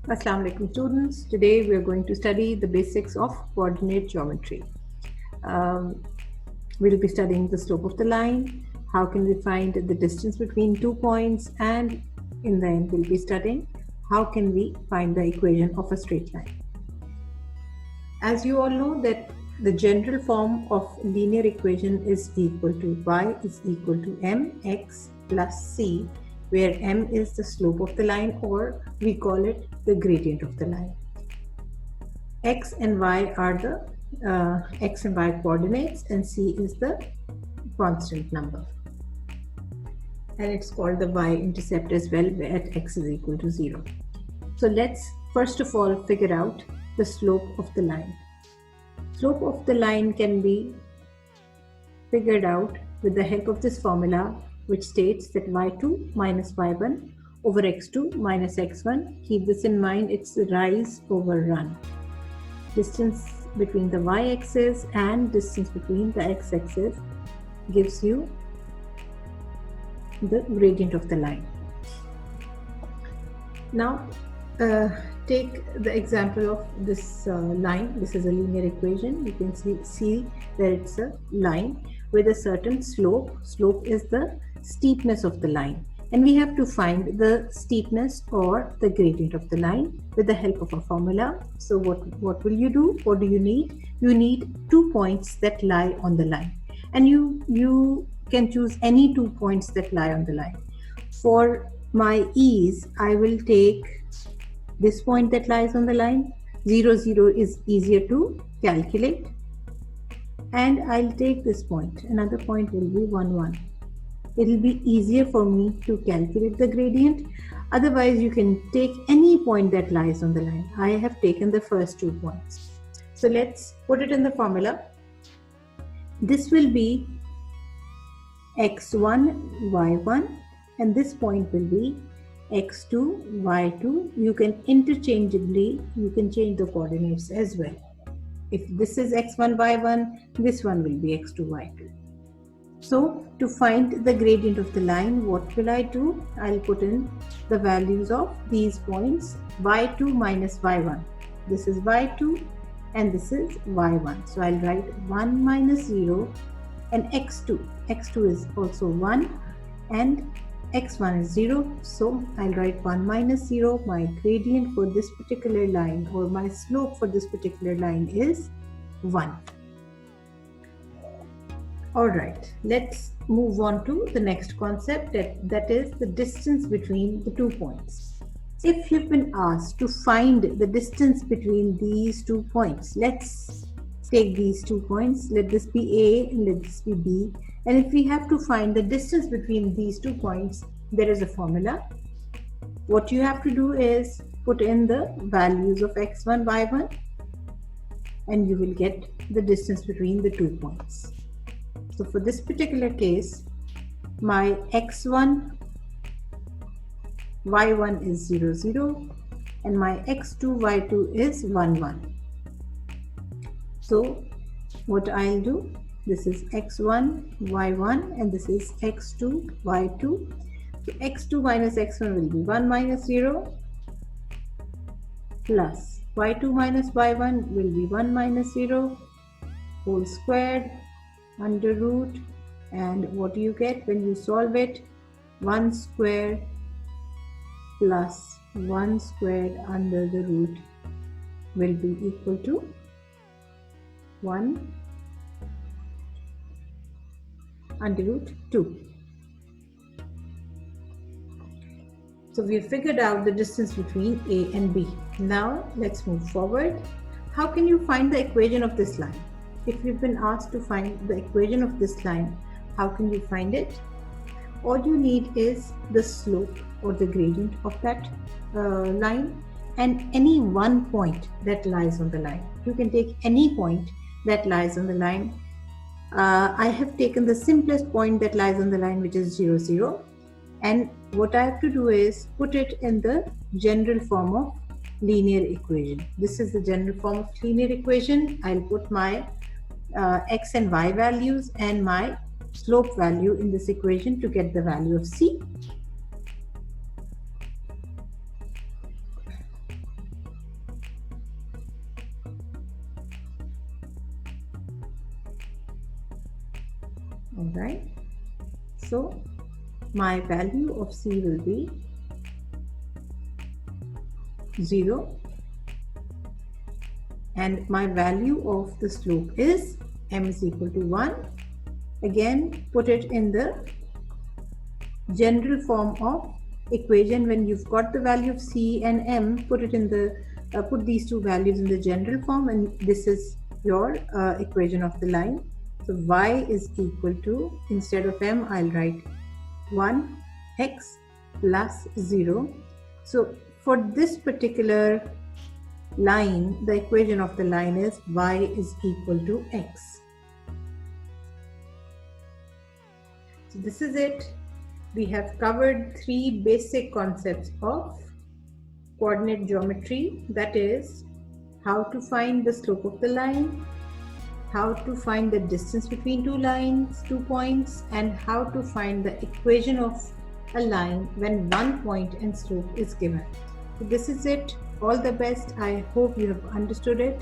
Assalamu alaikum students. Today we are going to study the basics of coordinate geometry. We'll be studying the slope of the line, how can we find the distance between 2 points, and in the end we'll be studying how can we find the equation of a straight line. As you all know that the general form of linear equation is equal to y is equal to mx plus c, where m is the slope of the line, or we call it the gradient of the line. X and y are the x and y coordinates, and c is the constant number, and it's called the y-intercept as well, at x is equal to 0. So let's first of all figure out the slope of the line. Slope of the line can be figured out with the help of this formula, which states that y2 minus y1 over x2 minus x1. Keep this in mind, it's rise over run. Distance between the y-axis and distance between the x-axis gives you the gradient of the line. Now take the example of this line. This is a linear equation. You can see that it's a line with a certain slope. Slope is the steepness of the line, and we have to find the steepness or the gradient of the line with the help of a formula. So what will you do? What do you need? You need 2 points that lie on the line, and you can choose any 2 points that lie on the line. For my ease, I will take this point that lies on the line. 0, 0 is easier to calculate, and I'll take this point. Another point will be 1, 1. It will be easier for me to calculate the gradient. Otherwise, you can take any point that lies on the line. I have taken the first 2 points. So let's put it in the formula. This will be x1, y1, and this point will be x2, y2. You can interchangeably, you can change the coordinates as well. If this is x1, y1, this one will be x2, y2. So to find the gradient of the line, what will I do? I'll put in the values of these points. y2 minus y1. This is y2 and this is y1. So I'll write 1 minus 0 and x2. x2 is also 1 and x1 is 0. So I'll write 1 minus 0. My gradient for this particular line, or my slope for this particular line, is 1. Alright, let's move on to the next concept, that is the distance between the 2 points. If you've been asked to find the distance between these 2 points, let's take these 2 points. Let this be A and let this be B. And if we have to find the distance between these 2 points, there is a formula. What you have to do is put in the values of x1, y1, and you will get the distance between the 2 points. So for this particular case, my x1, y1 is 0, 0, and my x2, y2 is 1, 1. So what I'll do, this is x1, y1, and this is x2, y2. So x2 minus x1 will be 1 minus 0, plus y2 minus y1 will be 1 minus 0, whole squared, under root, and what do you get when you solve it? 1 squared plus 1 squared under the root will be equal to 1 under root 2. So we have figured out the distance between A and B. Now let's move forward. How can you find the equation of this line? If you've been asked to find the equation of this line, how can you find it? All you need is the slope or the gradient of that line and any one point that lies on the line. You can take any point that lies on the line. I have taken the simplest point that lies on the line, which is 0, 0. And what I have to do is put it in the general form of linear equation. This is the general form of linear equation. I'll put my x and y values and my slope value in this equation to get the value of c. my value of c will be 0 and my value of the slope is m is equal to 1. Again, put it in the general form of equation. When you've got the value of c and m, put it in the put these two values in the general form, and this is your equation of the line. So y is equal to, instead of m, I'll write 1x plus 0. So for this particular line, the equation of the line is y is equal to x. So this is it. We have covered 3 basic concepts of coordinate geometry, that is how to find the slope of the line, how to find the distance between two points, and how to find the equation of a line when one point and slope is given. So this is it. All the best. I hope you have understood it.